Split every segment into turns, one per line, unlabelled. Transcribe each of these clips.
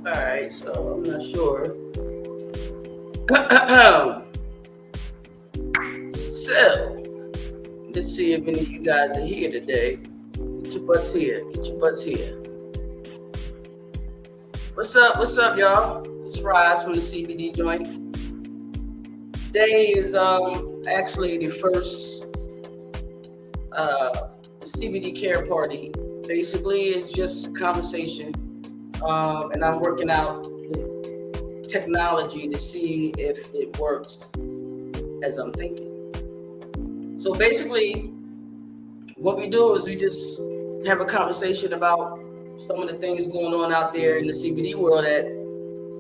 All right, so I'm not sure. So let's see if any of you guys are here today. Get your butts here. Get your butts here. What's up? What's up, y'all? It's Roz from the CBD joint. Today is actually the first CBD Care Party. Basically, it's just conversation, and I'm working out with technology to see if it works as I'm thinking. So basically, what we do is we just have a conversation about some of the things going on out there in the CBD world that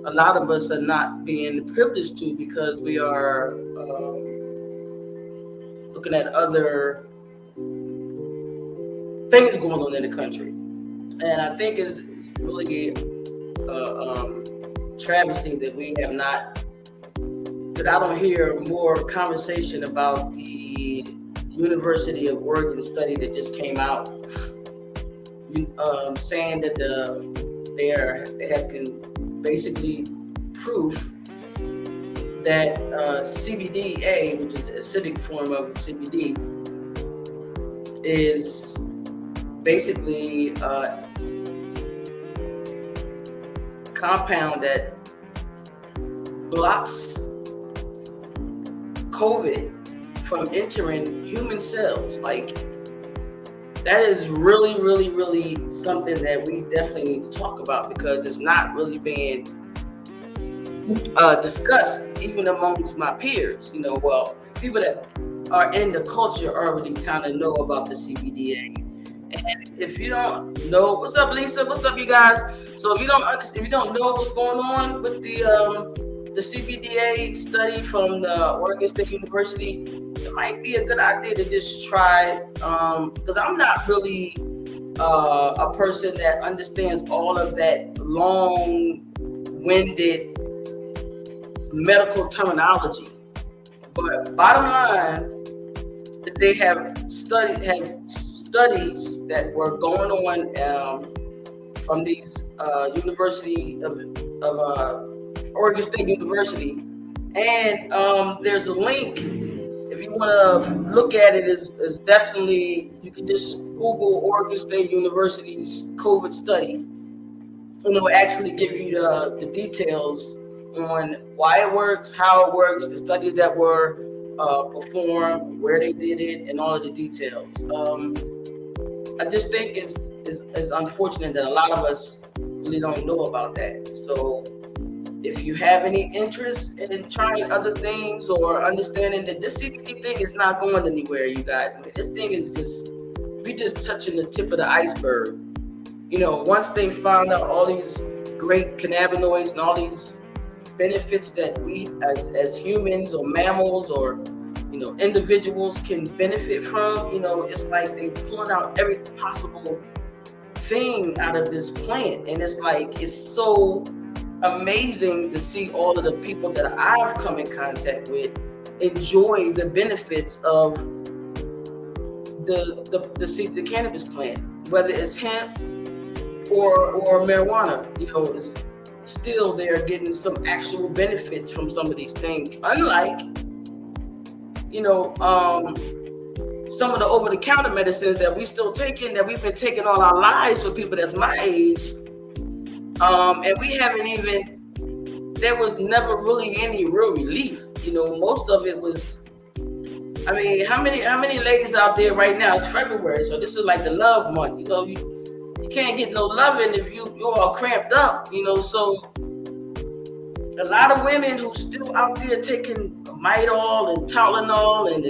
a lot of us are not being privileged to because we are looking at other things going on in the country. And I think it's really travesty that we have not, that I don't hear more conversation about the University of Oregon study that just came out, saying that they have basically proof that CBDA, which is an acidic form of CBD, is basically a compound that blocks COVID from entering human cells. Like, that is really, really, really something that we definitely need to talk about because it's not really being discussed even amongst my peers. Well, people that are in the culture already kind of know about the CBDA. And if you don't know, what's up, Lisa? What's up, you guys? So if you don't understand, if you don't know what's going on with the CBDA study from the Oregon State University, it might be a good idea to just try, because I'm not really a person that understands all of that long-winded medical terminology. But bottom line, that they have studies that were going on from these University of Oregon State University, and there's a link. If you want to look at it, is definitely, you can just Google Oregon State University's COVID study, and it will actually give you the details on why it works, how it works, the studies that were performed, where they did it, and all of the details. I just think it's unfortunate that a lot of us really don't know about that. So if you have any interest in trying other things or understanding that this CBD thing is not going anywhere, you guys. I mean, this thing is we just touching the tip of the iceberg. Once they found out all these great cannabinoids and all these benefits that we as humans or mammals or individuals can benefit from, it's like they pulling out every possible thing out of this plant. And it's like, it's so amazing to see all of the people that I've come in contact with enjoy the benefits of the cannabis plant, whether it's hemp or marijuana. Still they're getting some actual benefits from some of these things, unlike some of the over-the-counter medicines that we still taking, that we've been taking all our lives for people that's my age. And we haven't even, there was never really any real relief. Most of it was, I mean, how many ladies out there right now? It's February, so this is like the love month. You can't get no loving if you're all cramped up, so a lot of women who still out there taking Midol and Tylenol and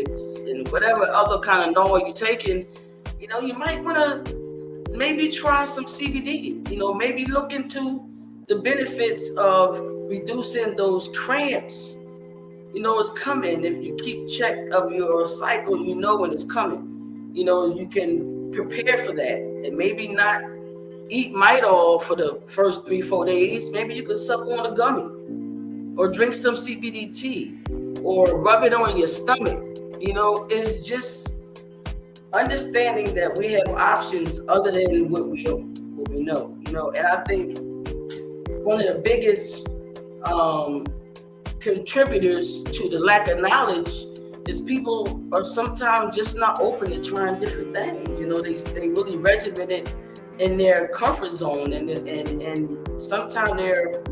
whatever other kind of NOA you're taking, you might want to maybe try some CBD, maybe look into the benefits of reducing those cramps. It's coming. If you keep check of your cycle, when it's coming. You can prepare for that and maybe not eat Midol for the first 3-4 days. Maybe you can suck on a gummy or drink some CBD tea or rub it on your stomach. It's just understanding that we have options other than what we know. And I think one of the biggest contributors to the lack of knowledge is people are sometimes just not open to trying different things. They really regimented in their comfort zone, and sometimes they're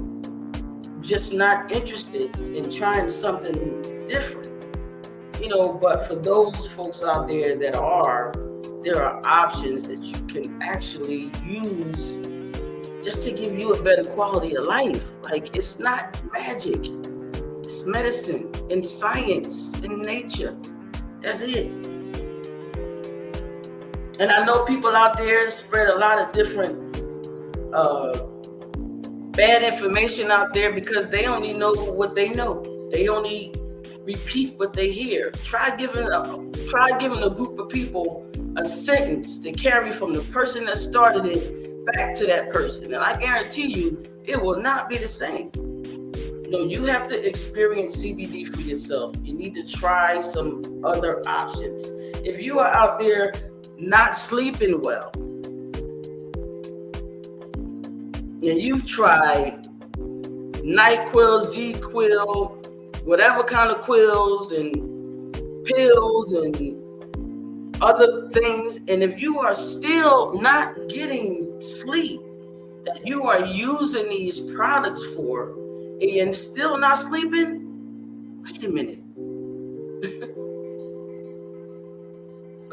just not interested in trying something different. But for those folks out there that there are options that you can actually use just to give you a better quality of life. Like, it's not magic. It's medicine and science and nature. That's it. And I know people out there spread a lot of different bad information out there because they only know what they know. They only repeat what they hear. Try giving a group of people a sentence to carry from the person that started it back to that person, and I guarantee you it will not be the same. You have to experience CBD for yourself. You need to try some other options. If you are out there not sleeping well, and you've tried NyQuil, Z-Quil, whatever kind of quills and pills and other things, and if you are still not getting sleep that you are using these products for, and still not sleeping, wait a minute.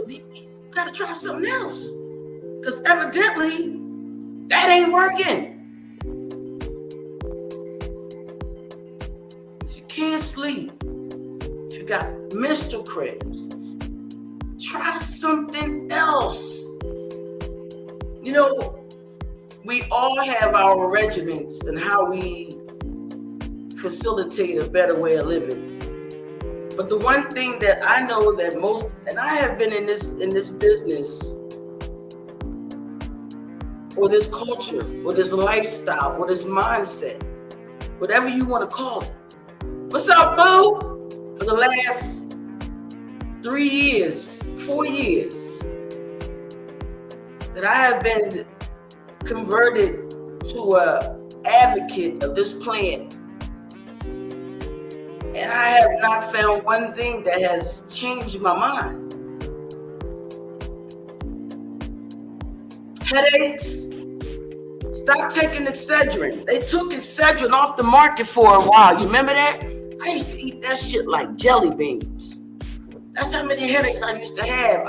You gotta try something else, because evidently that ain't working. If you can't sleep, if you got menstrual cramps, try something else. We all have our regimens and how we facilitate a better way of living. But the one thing that I know that most, and I have been in this business, or this culture, or this lifestyle, or this mindset, whatever you want to call it. What's up, boo? For the last 3 years, 4 years, that I have been converted to an advocate of this plant. And I have not found one thing that has changed my mind. Headaches, stop taking Excedrin. They took Excedrin off the market for a while. You remember that? I used to eat that shit like jelly beans. That's how many headaches I used to have.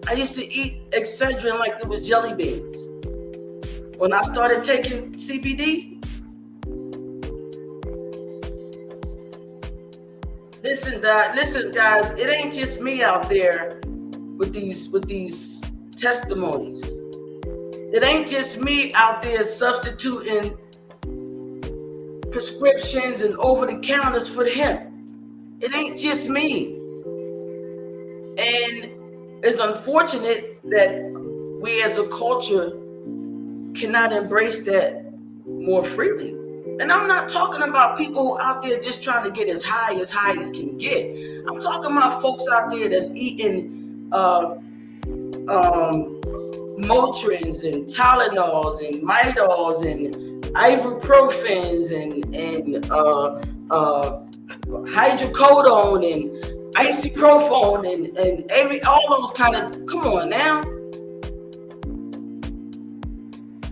I used to eat Excedrin like it was jelly beans. When I started taking CBD, listen guys, it ain't just me out there with these testimonies. It ain't just me out there substituting prescriptions and over-the-counters for the hemp. It ain't just me. And it's unfortunate that we as a culture cannot embrace that more freely. And I'm not talking about people out there just trying to get as high as you can get. I'm talking about folks out there that's eating Motrins and Tylenols and Midols and ibuprofens and hydrocodone and ibuprofen and all those kind of, come on now.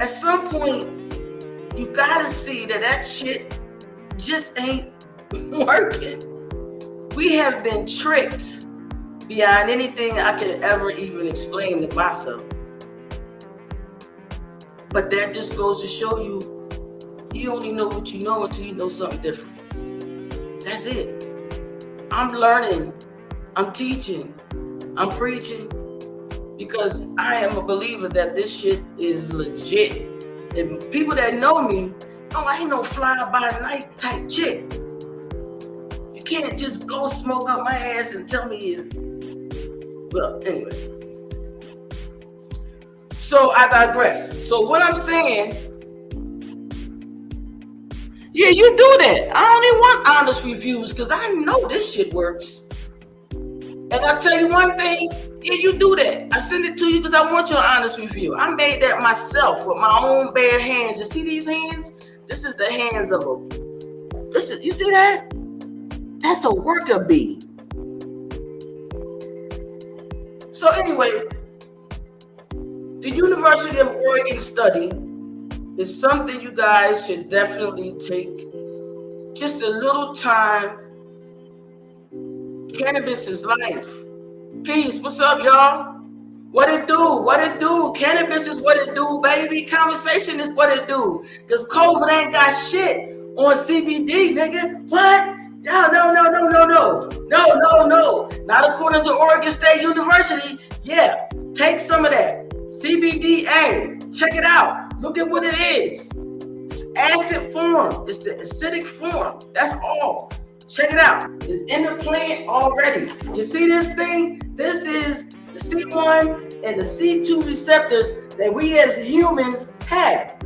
At some point, you gotta see that shit just ain't working. We have been tricked beyond anything I could ever even explain to myself. But that just goes to show you, you only know what you know until you know something different. That's it. I'm learning, I'm teaching, I'm preaching, because I am a believer that this shit is legit. And people that know me, I ain't no fly-by-night type chick. You can't just blow smoke up my ass and tell me well, anyway. So I digress. So what I'm saying, yeah, you do that. I only want honest reviews because I know this shit works. And And I'll tell you one thing, yeah, you do that. I send it to you because I want your honest review. I made that myself with my own bare hands. You see these hands? This is the hands of a, you see that? That's a worker bee. So anyway, the University of Oregon study is something you guys should definitely take just a little time. Cannabis is life. Peace. What's up, y'all? What it do? What it do? Cannabis is what it do, baby. Conversation is what it do. Because COVID ain't got shit on CBD, nigga. What? No. Not according to Oregon State University. Yeah, take some of that. CBDA. Check it out. Look at what it is. It's acid form. It's the acidic form. That's all. Check it out. It's in the plant already. You see this thing? This is the C1 and the C2 receptors that we as humans have.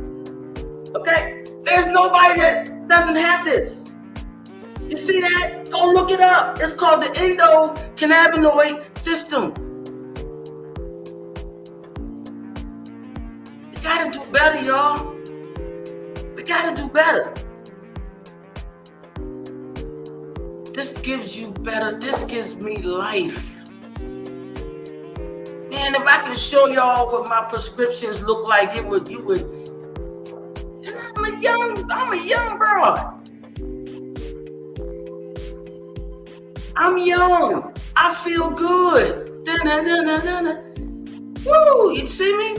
Okay? There's nobody that doesn't have this. You see that? Go look it up. It's called the endocannabinoid system. We gotta do better, y'all. We gotta do better. This gives you better. This gives me life. Man, if I could show y'all what my prescriptions look like, you would. I'm a young broad. I'm young. I feel good. Woo, you see me?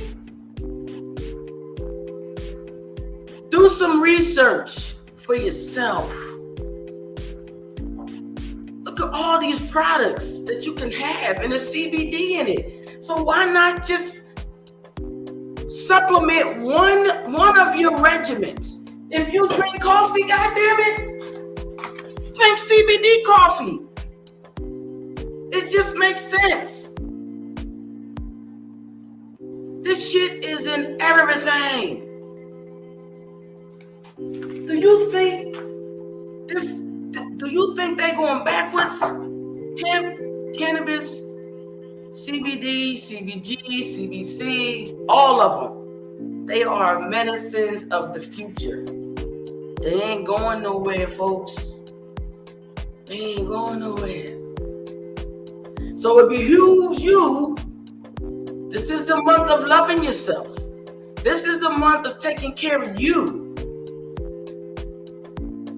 Do some research for yourself. Look at all these products that you can have and the CBD in it. So why not just supplement one of your regimens? If you drink coffee, goddammit, drink CBD coffee. It just makes sense. This shit is in everything. Do you think they going backwards? Hemp, cannabis, CBD, CBG, CBC, all of them. They are medicines of the future. They ain't going nowhere, folks. They ain't going nowhere. So it behooves you. This is the month of loving yourself. This is the month of taking care of you.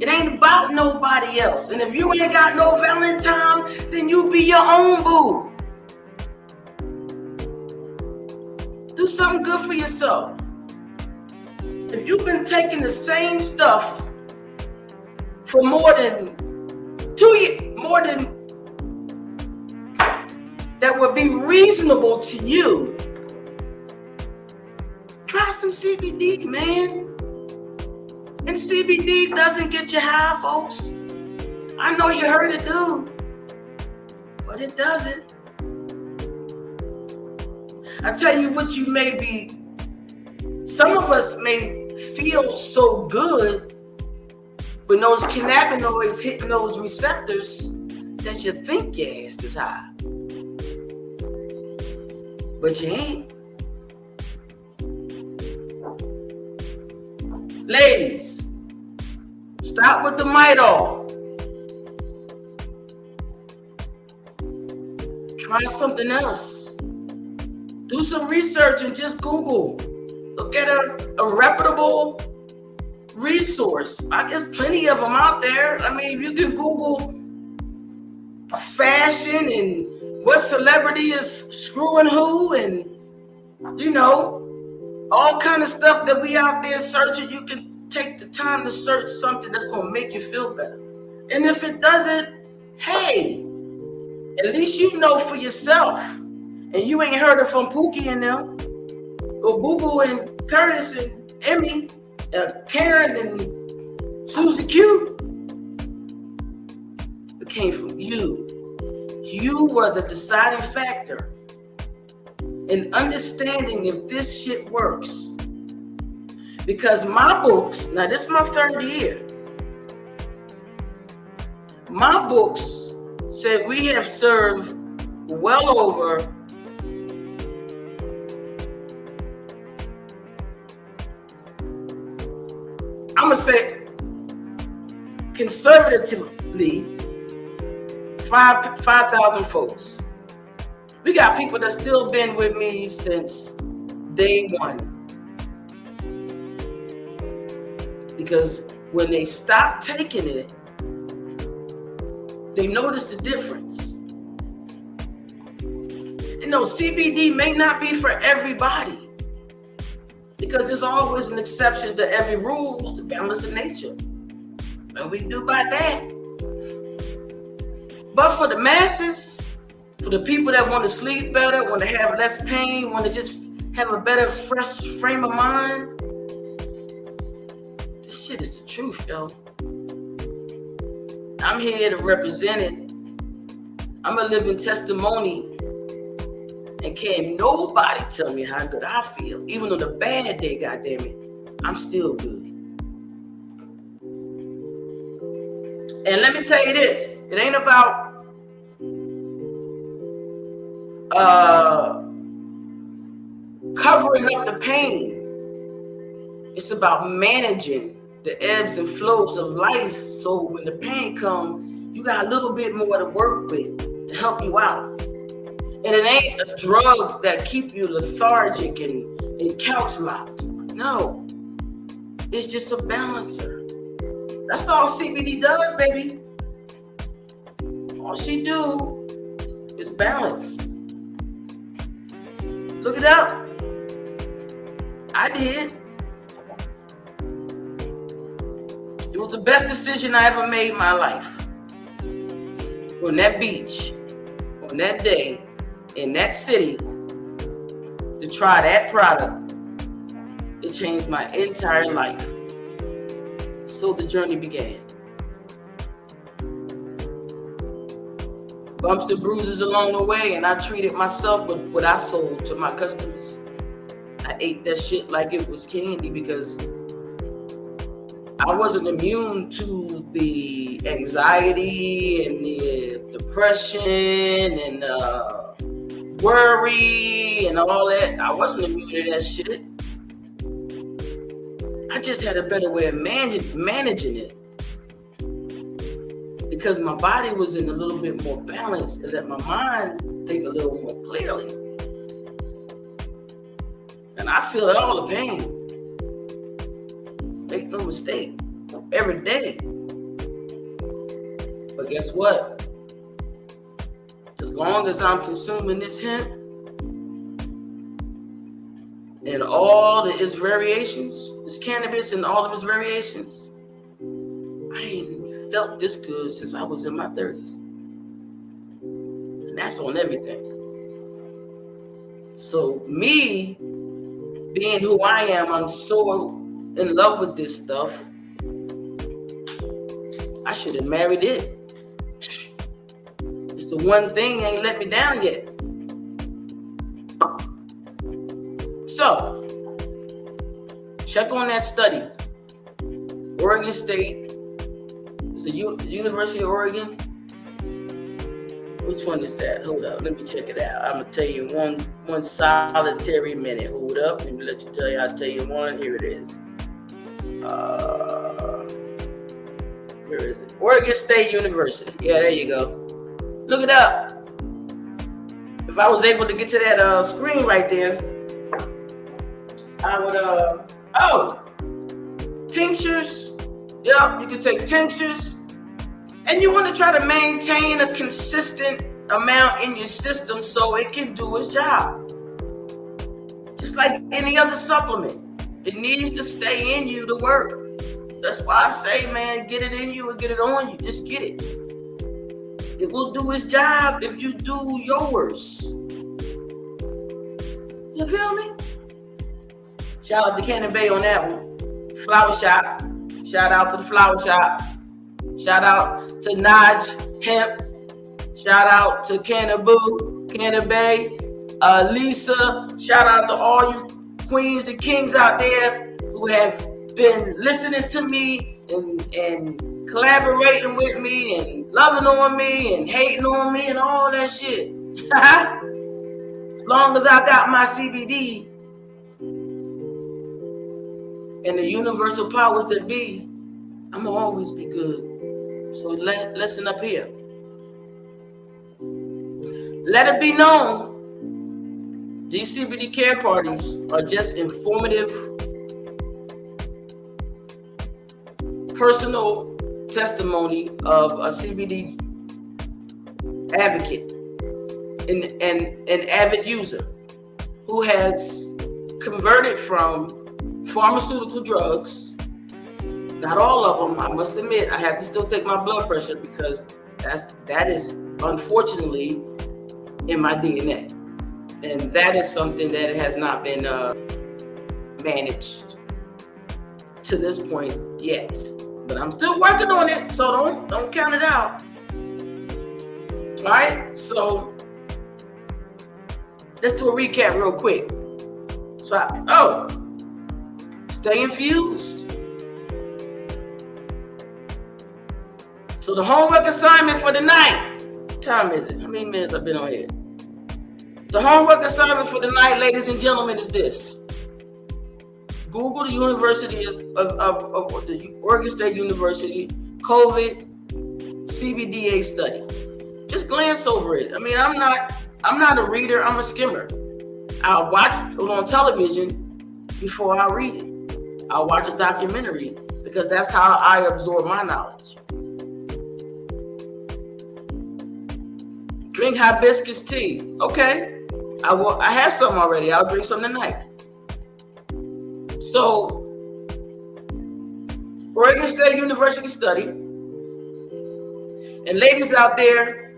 It ain't about nobody else. And if you ain't got no Valentine, then you be your own boo. Do something good for yourself. If you've been taking the same stuff for more than 2 years, that would be reasonable to you, try some CBD, man. And CBD doesn't get you high, folks. I know you heard it do, but it doesn't. I tell you what, you may be, some of us may feel so good when those cannabinoids hitting those receptors that you think your ass is high. But you ain't. Ladies, stop with the Midol. Try something else. Do some research and just Google. Look at a reputable resource. There's plenty of them out there. I mean, you can Google fashion and what celebrity is screwing who, and all kind of stuff that we out there searching. You can take the time to search something that's going to make you feel better. And if it doesn't, hey, at least you know for yourself. And you ain't heard it from Pookie and them, or Boo Boo and Curtis and Emmy, Karen and Susie Q. It came from you. You were the deciding factor in understanding if this shit works. Because my books, now this is my 3rd year, my books said we have served well over I'm gonna say conservatively 5,000 folks. We got people that still been with me since day one. Because when they stopped taking it, they noticed the difference. You know, CBD may not be for everybody, because there's always an exception to every rule, the balance of nature. And we do by that. But for the masses, for the people that want to sleep better, want to have less pain, want to just have a better, fresh frame of mind, this shit is the truth, yo. I'm here to represent it. I'm a living testimony. And can't nobody tell me how good I feel. Even on a bad day, goddammit, I'm still good. And let me tell you this, it ain't about covering up the pain. It's about managing the ebbs and flows of life, so when the pain comes, you got a little bit more to work with to help you out. And it ain't a drug that keep you lethargic and couch locked. No, it's just a balancer. That's all CBD does, baby. All she do is balance. Look it up. I did. It was the best decision I ever made in my life. On that beach, on that day, in that city, to try that product, it changed my entire life. So the journey began. Bumps and bruises along the way, and I treated myself with what I sold to my customers. I ate that shit like it was candy because I wasn't immune to the anxiety and the depression and worry and all that. I wasn't immune to that shit. I just had a better way of managing it, because my body was in a little bit more balance and let my mind think a little more clearly. And I feel it all the pain. Make no mistake, every day. But guess what? As long as I'm consuming this hemp and all its variations, this cannabis and all of its variations, I ain't felt this good since I was in my 30s. And that's on everything. So me being who I am, I'm so in love with this stuff. I should have married it. It's the one thing ain't let me down yet. So, check on that study. Oregon State. It's the University of Oregon. Which one is that? Hold up, let me check it out. I'm gonna tell you one solitary minute. Hold up, let me I'll tell you one. Here it is. Where is it? Oregon State University. Yeah, there you go. Look it up. If I was able to get to that screen right there, I would tinctures. Yep, you can take tinctures. And you want to try to maintain a consistent amount in your system so it can do its job. Just like any other supplement. It needs to stay in you to work. That's why I say, man, get it in you or get it on you. Just get it. It will do its job if you do yours. You feel me? Shout out to Cannon Bay on that one. Flower Shop. Shout out to the Flower Shop. Shout out to Naj Hemp. Shout out to Cannaboo, Cannon Bay, Lisa. Shout out to all you queens and kings out there who have been listening to me and collaborating with me and loving on me and hating on me and all that shit. As long as I got my CBD and the universal powers that be, I'm gonna always be good. So listen up here. Let it be known, these CBD care parties are just informative, personal testimony of a CBD advocate and an avid user who has converted from pharmaceutical drugs. Not all of them, I must admit. I have to still take my blood pressure because that is unfortunately in my DNA, and that is something that has not been managed to this point yet. But I'm still working on it, so don't count it out. All right, so let's do a recap real quick. So stay infused. So the homework assignment for the night. What time is it? How many minutes I've been on here? The homework assignment for the night, ladies and gentlemen, is this. Google the University of the Oregon State University COVID CBDA study. Just glance over it. I mean, I'm not a reader, I'm a skimmer. I'll watch it on television before I read it. I'll watch a documentary because that's how I absorb my knowledge. Drink hibiscus tea. Okay. I have some already. I'll drink some tonight. So, Oregon State University study. And ladies out there,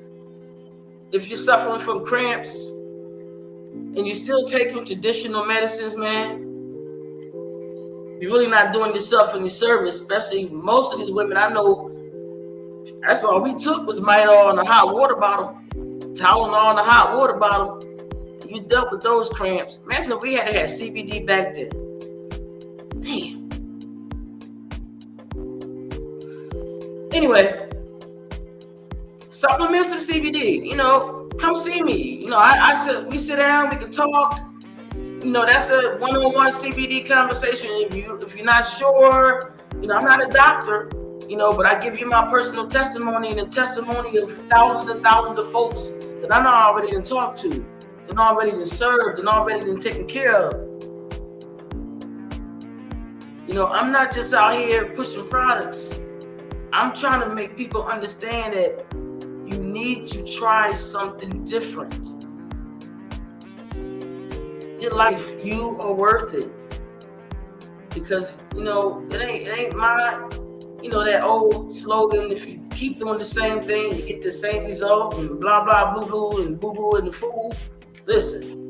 if you're suffering from cramps and you're still taking traditional medicines, man, you're really not doing yourself any service, especially most of these women I know, that's all we took was Midol in a hot water bottle, Tylenol in a hot water bottle. You dealt with those cramps. Imagine if we had to have CBD back then. Damn. Anyway, supplement some CBD. Come see me. I said we sit down, we can talk. That's a one-on-one CBD conversation. If you're not sure, I'm not a doctor, but I give you my personal testimony and the testimony of thousands and thousands of folks that I know already done talked to, that already been served, and already been taken care of. I'm not just out here pushing products. I'm trying to make people understand that you need to try something different. Your life, you are worth it. Because, it ain't my, that old slogan, if you keep doing the same thing, you get the same result, and blah, blah, blue, blue, and boo-boo, and the fool. Listen,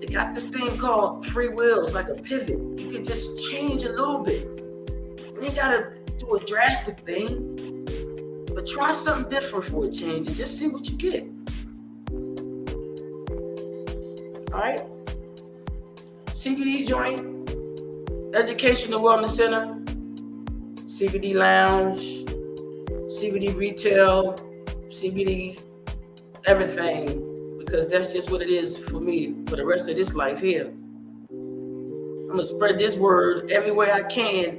they got this thing called free will. It's like a pivot. You can just change a little bit. You ain't gotta do a drastic thing, but try something different for a change and just see what you get. All right? CBD joint, educational wellness center, CBD lounge, CBD retail, CBD everything, because that's just what it is for me for the rest of this life here. I'm gonna spread this word every way I can,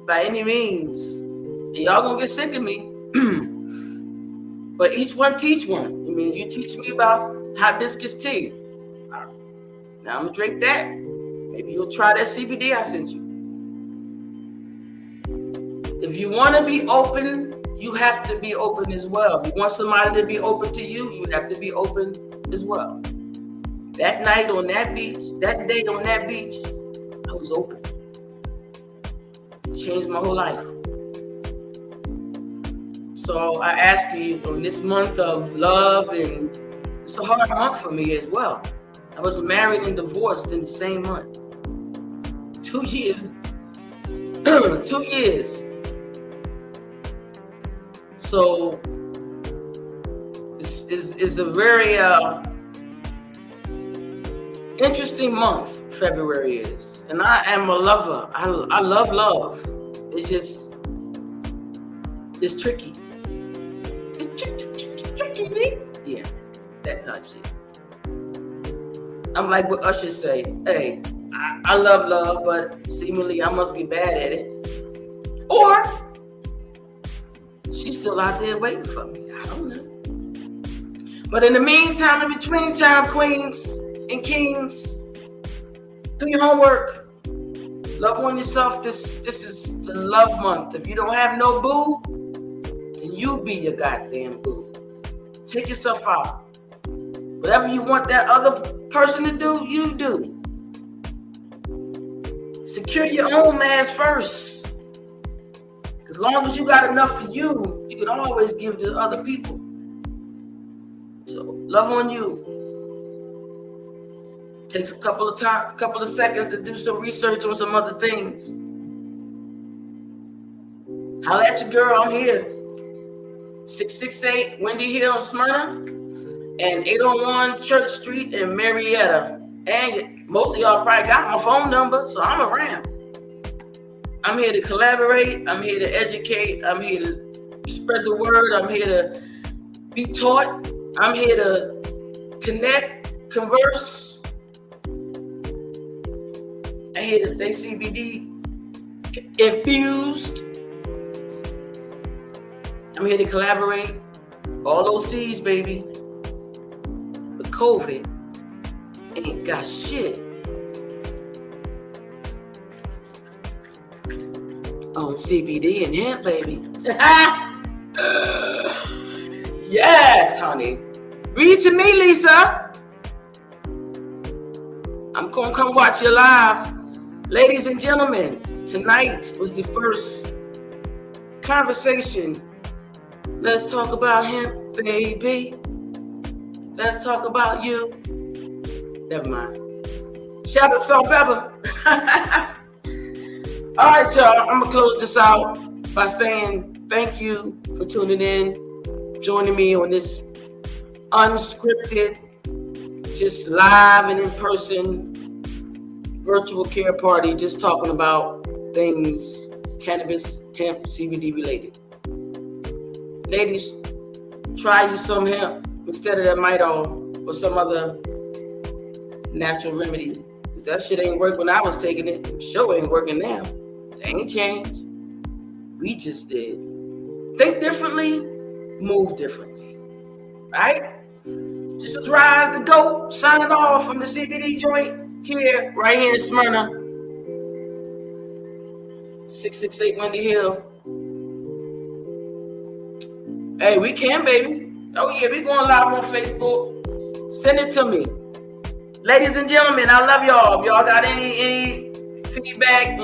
by any means. And y'all gonna get sick of me, but each one teach one. I mean, you teach me about hibiscus tea. Now I'm gonna drink that. Maybe you'll try that CBD I sent you. If you want to be open, you have to be open as well. If you want somebody to be open to you, you have to be open as well. That night on that beach, that day on that beach, I was open. It changed my whole life. So I ask you, on this month of love, and it's a hard month for me as well. I was married and divorced in the same month. 2 years. 2 years. So it's a very interesting month, February is. And I am a lover. I love love. It's tricky. It's tricky, me. Yeah. type shit. I'm like what Usher say, hey, I love love, but seemingly I must be bad at it. Or she's still out there waiting for me. I don't know. But in the meantime, in between time, queens and kings, do your homework. Love on yourself. This is the love month. If you don't have no boo, then you be your goddamn boo. Take yourself out. Whatever you want that other person to do, you do. Secure your own mask first. As long as you got enough for you, you can always give to other people. So love on you. Takes a couple of seconds to do some research on some other things. Holla at your girl, I'm here. 668 Wendy Hill, Smyrna, and 801 Church Street in Marietta. And most of y'all probably got my phone number, so I'm around. I'm here to collaborate. I'm here to educate. I'm here to spread the word. I'm here to be taught. I'm here to connect, converse. I'm here to stay CBD infused. I'm here to collaborate. All those seeds, baby. But COVID ain't got shit on CBD and hemp, baby. Yes, honey. Read to me, Lisa. I'm gonna come watch you live. Ladies and gentlemen, tonight was the first conversation. Let's talk about hemp, baby. Let's talk about you. Never mind. Shout out to Salt Pepper. All right, y'all. I'm gonna close this out by saying thank you for tuning in, joining me on this unscripted, just live and in person virtual care party, just talking about things cannabis, hemp, CBD related. Ladies, try you some hemp instead of that Midol or some other natural remedy. That shit ain't work when I was taking it. Sure ain't working now. It ain't changed. We just did. Think differently, move differently. Right? This is RozTheGoat signing off from the CBD joint here, right here in Smyrna. 668 Wendy Hill. Hey, we can, baby. Oh yeah, we going live on Facebook. Send it to me. Ladies and gentlemen, I love y'all. If y'all got any feedback,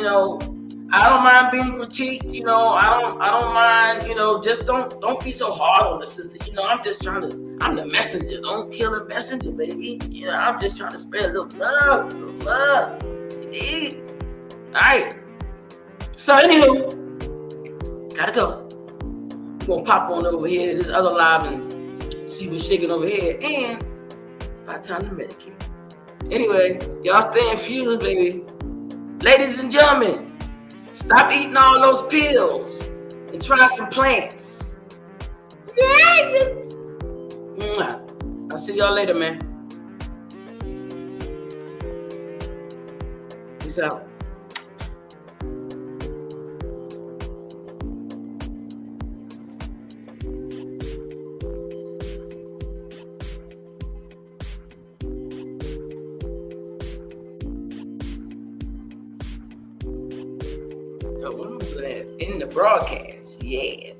I don't mind being critiqued, I don't mind, just don't be so hard on the sister. I'm just trying to, I'm the messenger. Don't kill the messenger, baby. I'm just trying to spread a little love. You dig? All right. So anywho, gotta go. I'm gonna pop on over here to this other live and see what's shaking over here. And by the time to medicate. Anyway, y'all stay infused, baby. Ladies and gentlemen, stop eating all those pills and try some plants. Yes. I'll see y'all later, man. Peace out. In the broadcast, yes.